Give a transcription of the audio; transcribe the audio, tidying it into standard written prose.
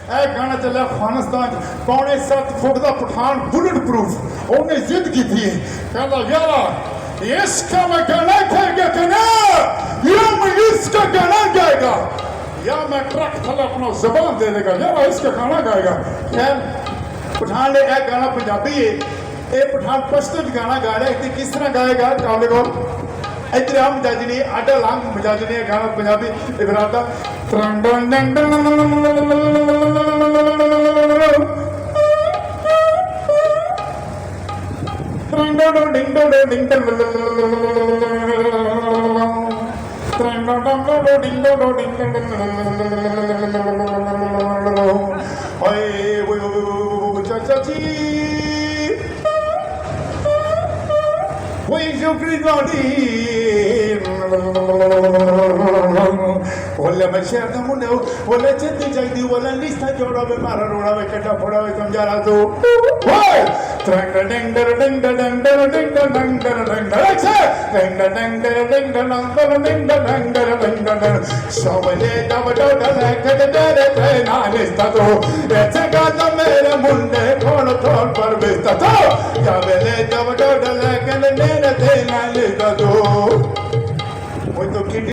ਇਹ ਗਾਣਾ ਚੱਲਿਆ ਅਫਗਾਨਿਸਤਾਨ 'ਚ ਪੌਣੇ 7 ਫੁੱਟ ਦਾ ਪਠਾਨ ਬੁਲਟ ਪ੍ਰੂਫ ਉਹਨੇ ਜ਼ਿੱਦ ਕੀਤੀ ਹੈ ਕਹਿੰਦਾ ਯਾਰਾ इसका मैं गाना गाएगा कहना या मैं इसका गाना गाएगा या मैं ट्रक थले अपना जबान दे देगा यार इसका गाना गाएगा खैर पठान ने यह गाना पंजाबी है ये पठान पश्तो च गाना गा रहा है किस तरह गाएगा काले को इधर आ मजाजी ने आडा लांग मजाजी ने गाना Punjabi इबरादा ding dong ding dong Olha mexer da mulher, olha gente jadi, olha lista de ouro be para roda be kata foda be samjara to. Oi! Trang ding ding ding ding ding ding ding ding ding ding ding. Ding ding ding ding ding ding ding ding ding ding. Sabale dabdo dale kade dale te na lista to. Etse gada mere munde thod thod par bista to. Sabale dabdo dale kade